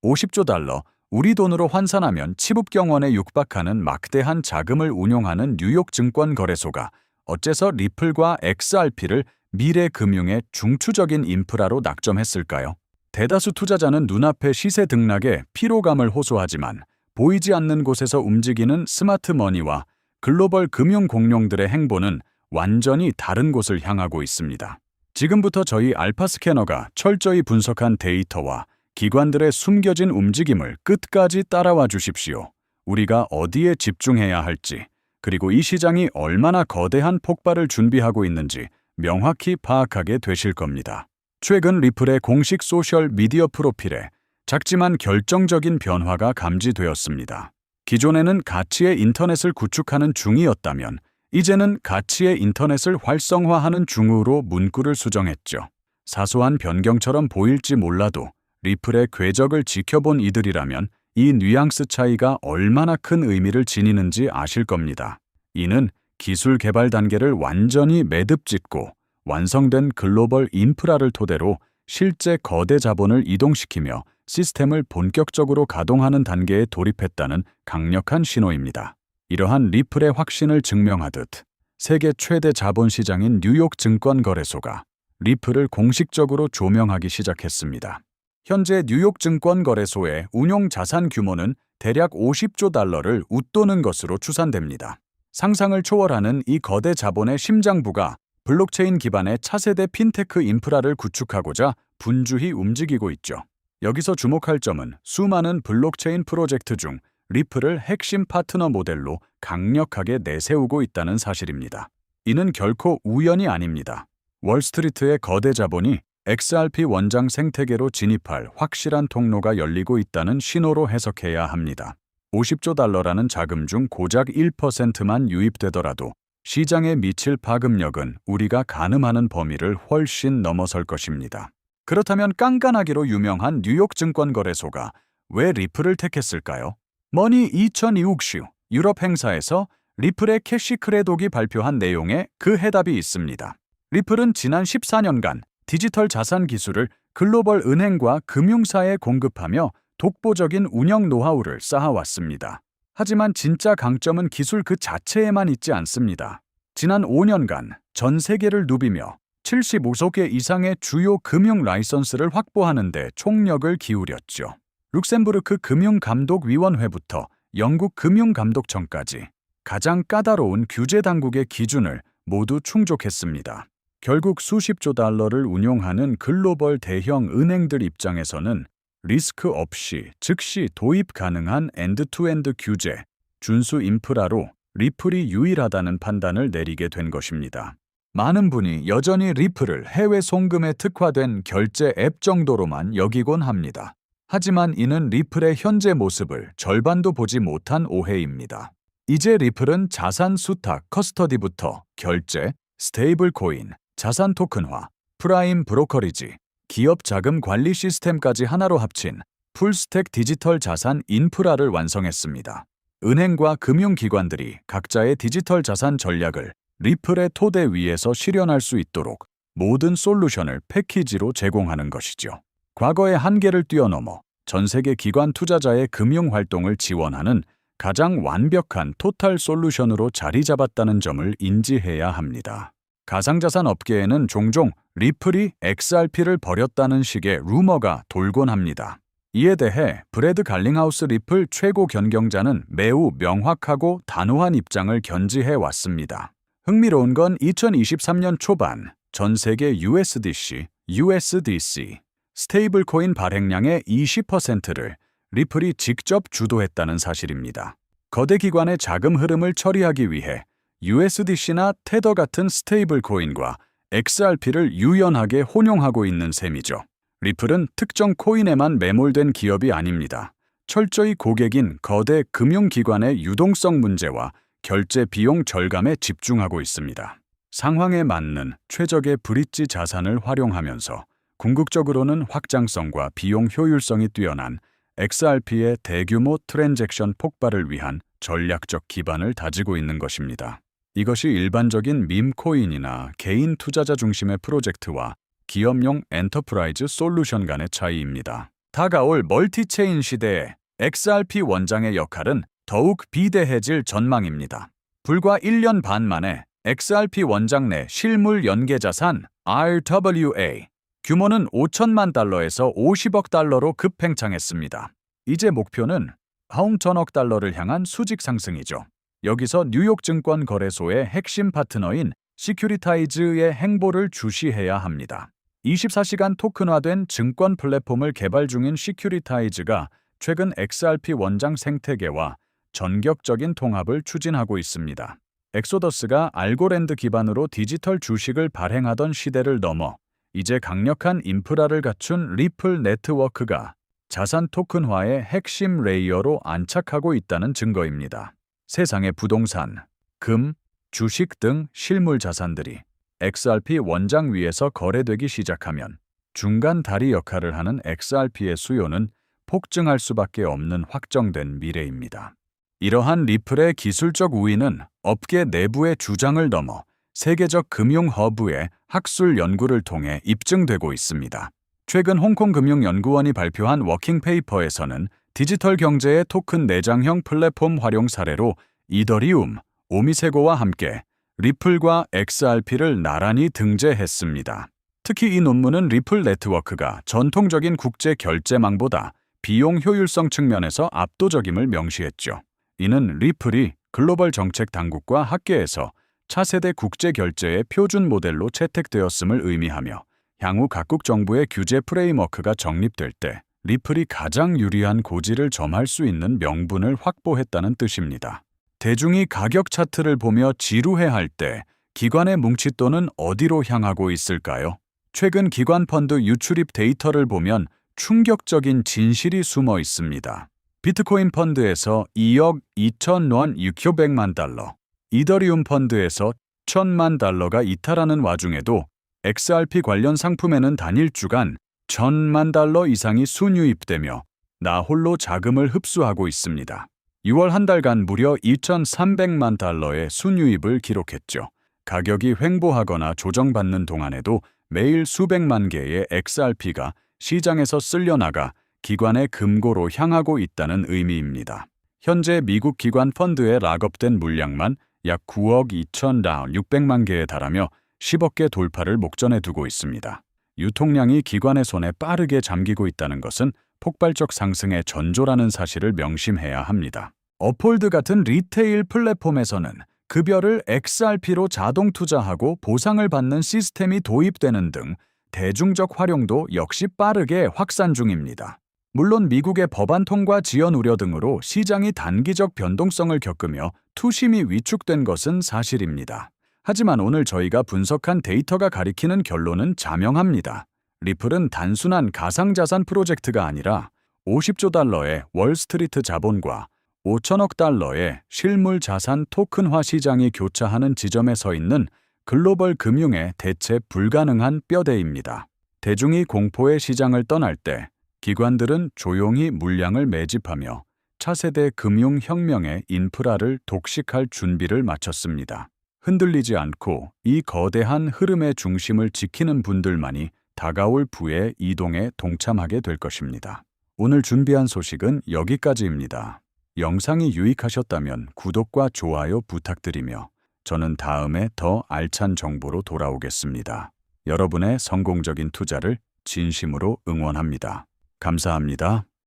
50조 달러, 우리 돈으로 환산하면 치북경원에 육박하는 막대한 자금을 운용하는 뉴욕 증권거래소가 어째서 리플과 XRP를 미래 금융의 중추적인 인프라로 낙점했을까요? 대다수 투자자는 눈앞의 시세 등락에 피로감을 호소하지만 보이지 않는 곳에서 움직이는 스마트 머니와 글로벌 금융 공룡들의 행보는 완전히 다른 곳을 향하고 있습니다. 지금부터 저희 알파 스캐너가 철저히 분석한 데이터와 기관들의 숨겨진 움직임을 끝까지 따라와 주십시오. 우리가 어디에 집중해야 할지, 그리고 이 시장이 얼마나 거대한 폭발을 준비하고 있는지 명확히 파악하게 되실 겁니다. 최근 리플의 공식 소셜 미디어 프로필에 작지만 결정적인 변화가 감지되었습니다. 기존에는 가치의 인터넷을 구축하는 중이었다면 이제는 가치의 인터넷을 활성화하는 중으로 문구를 수정했죠. 사소한 변경처럼 보일지 몰라도 리플의 궤적을 지켜본 이들이라면 이 뉘앙스 차이가 얼마나 큰 의미를 지니는지 아실 겁니다. 이는 기술 개발 단계를 완전히 매듭짓고 완성된 글로벌 인프라를 토대로 실제 거대 자본을 이동시키며 시스템을 본격적으로 가동하는 단계에 돌입했다는 강력한 신호입니다. 이러한 리플의 확신을 증명하듯 세계 최대 자본시장인 뉴욕 증권거래소가 리플을 공식적으로 조명하기 시작했습니다. 현재 뉴욕 증권거래소의 운용 자산 규모는 대략 50조 달러를 웃도는 것으로 추산됩니다. 상상을 초월하는 이 거대 자본의 심장부가 블록체인 기반의 차세대 핀테크 인프라를 구축하고자 분주히 움직이고 있죠. 여기서 주목할 점은 수많은 블록체인 프로젝트 중 리플을 핵심 파트너 모델로 강력하게 내세우고 있다는 사실입니다. 이는 결코 우연이 아닙니다. 월스트리트의 거대 자본이 XRP 원장 생태계로 진입할 확실한 통로가 열리고 있다는 신호로 해석해야 합니다. 50조 달러라는 자금 중 고작 1%만 유입되더라도 시장에 미칠 파급력은 우리가 가늠하는 범위를 훨씬 넘어설 것입니다. 그렇다면 깐깐하기로 유명한 뉴욕 증권거래소가 왜 리플을 택했을까요? 머니 2026 유럽 행사에서 리플의 캐시 크레독이 발표한 내용에 그 해답이 있습니다. 리플은 지난 14년간 디지털 자산 기술을 글로벌 은행과 금융사에 공급하며 독보적인 운영 노하우를 쌓아왔습니다. 하지만 진짜 강점은 기술 그 자체에만 있지 않습니다. 지난 5년간 전 세계를 누비며 75개 이상의 주요 금융 라이선스를 확보하는 데 총력을 기울였죠. 룩셈부르크 금융감독위원회부터 영국 금융감독청까지 가장 까다로운 규제 당국의 기준을 모두 충족했습니다. 결국 수십조 달러를 운용하는 글로벌 대형 은행들 입장에서는 리스크 없이 즉시 도입 가능한 엔드-투-엔드 규제, 준수 인프라로 리플이 유일하다는 판단을 내리게 된 것입니다. 많은 분이 여전히 리플을 해외 송금에 특화된 결제 앱 정도로만 여기곤 합니다. 하지만 이는 리플의 현재 모습을 절반도 보지 못한 오해입니다. 이제 리플은 자산 수탁 커스터디부터 결제, 스테이블 코인, 자산 토큰화, 프라임 브로커리지, 기업 자금 관리 시스템까지 하나로 합친 풀스택 디지털 자산 인프라를 완성했습니다. 은행과 금융기관들이 각자의 디지털 자산 전략을 리플의 토대 위에서 실현할 수 있도록 모든 솔루션을 패키지로 제공하는 것이죠. 과거의 한계를 뛰어넘어 전 세계 기관 투자자의 금융 활동을 지원하는 가장 완벽한 토탈 솔루션으로 자리 잡았다는 점을 인지해야 합니다. 가상자산 업계에는 종종 리플이 XRP를 버렸다는 식의 루머가 돌곤 합니다. 이에 대해 브래드 갈링하우스 리플 최고 견경자는 매우 명확하고 단호한 입장을 견지해 왔습니다. 흥미로운 건 2023년 초반 전 세계 USDC 스테이블 코인 발행량의 20%를 리플이 직접 주도했다는 사실입니다. 거대 기관의 자금 흐름을 처리하기 위해 USDC나 테더 같은 스테이블 코인과 XRP를 유연하게 혼용하고 있는 셈이죠. 리플은 특정 코인에만 매몰된 기업이 아닙니다. 철저히 고객인 거대 금융기관의 유동성 문제와 결제 비용 절감에 집중하고 있습니다. 상황에 맞는 최적의 브릿지 자산을 활용하면서 궁극적으로는 확장성과 비용 효율성이 뛰어난 XRP의 대규모 트랜잭션 폭발을 위한 전략적 기반을 다지고 있는 것입니다. 이것이 일반적인 밈코인이나 개인 투자자 중심의 프로젝트와 기업용 엔터프라이즈 솔루션 간의 차이입니다. 다가올 멀티체인 시대에 XRP 원장의 역할은 더욱 비대해질 전망입니다. 불과 1년 반 만에 XRP 원장 내 실물 연계자산 RWA 규모는 5천만 달러에서 50억 달러로 급팽창했습니다. 이제 목표는 9천억 달러를 향한 수직 상승이죠. 여기서 뉴욕 증권거래소의 핵심 파트너인 시큐리타이즈의 행보를 주시해야 합니다. 24시간 토큰화된 증권 플랫폼을 개발 중인 시큐리타이즈가 최근 XRP 원장 생태계와 전격적인 통합을 추진하고 있습니다. 엑소더스가 알고랜드 기반으로 디지털 주식을 발행하던 시대를 넘어 이제 강력한 인프라를 갖춘 리플 네트워크가 자산 토큰화의 핵심 레이어로 안착하고 있다는 증거입니다. 세상의 부동산, 금, 주식 등 실물 자산들이 XRP 원장 위에서 거래되기 시작하면 중간 다리 역할을 하는 XRP의 수요는 폭증할 수밖에 없는 확정된 미래입니다. 이러한 리플의 기술적 우위는 업계 내부의 주장을 넘어 세계적 금융 허브의 학술 연구를 통해 입증되고 있습니다. 최근 홍콩금융연구원이 발표한 워킹 페이퍼에서는 디지털 경제의 토큰 내장형 플랫폼 활용 사례로 이더리움, 오미세고와 함께 리플과 XRP를 나란히 등재했습니다. 특히 이 논문은 리플 네트워크가 전통적인 국제 결제망보다 비용 효율성 측면에서 압도적임을 명시했죠. 이는 리플이 글로벌 정책 당국과 학계에서 차세대 국제 결제의 표준 모델로 채택되었음을 의미하며 향후 각국 정부의 규제 프레임워크가 정립될 때 리플이 가장 유리한 고지를 점할 수 있는 명분을 확보했다는 뜻입니다. 대중이 가격 차트를 보며 지루해할 때 기관의 뭉칫돈은 어디로 향하고 있을까요? 최근 기관 펀드 유출입 데이터를 보면 충격적인 진실이 숨어 있습니다. 비트코인 펀드에서 2억 2천 원 600만 달러, 이더리움 펀드에서 1,000만 달러가 이탈하는 와중에도 XRP 관련 상품에는 단일 주간 1,000만 달러 이상이 순유입되며 나 홀로 자금을 흡수하고 있습니다. 6월 한 달간 무려 2,300만 달러의 순유입을 기록했죠. 가격이 횡보하거나 조정받는 동안에도 매일 수백만 개의 XRP가 시장에서 쓸려나가 기관의 금고로 향하고 있다는 의미입니다. 현재 미국 기관 펀드에 락업된 물량만 약 9억 2,600만 개에 달하며 10억 개 돌파를 목전에 두고 있습니다. 유통량이 기관의 손에 빠르게 잠기고 있다는 것은 폭발적 상승의 전조라는 사실을 명심해야 합니다. 업홀드 같은 리테일 플랫폼에서는 급여를 XRP로 자동 투자하고 보상을 받는 시스템이 도입되는 등 대중적 활용도 역시 빠르게 확산 중입니다. 물론 미국의 법안 통과 지연 우려 등으로 시장이 단기적 변동성을 겪으며 투심이 위축된 것은 사실입니다. 하지만 오늘 저희가 분석한 데이터가 가리키는 결론은 자명합니다. 리플은 단순한 가상자산 프로젝트가 아니라 50조 달러의 월스트리트 자본과 5천억 달러의 실물 자산 토큰화 시장이 교차하는 지점에 서 있는 글로벌 금융의 대체 불가능한 뼈대입니다. 대중이 공포의 시장을 떠날 때 기관들은 조용히 물량을 매집하며 차세대 금융혁명의 인프라를 독식할 준비를 마쳤습니다. 흔들리지 않고 이 거대한 흐름의 중심을 지키는 분들만이 다가올 부의 이동에 동참하게 될 것입니다. 오늘 준비한 소식은 여기까지입니다. 영상이 유익하셨다면 구독과 좋아요 부탁드리며 저는 다음에 더 알찬 정보로 돌아오겠습니다. 여러분의 성공적인 투자를 진심으로 응원합니다. 감사합니다.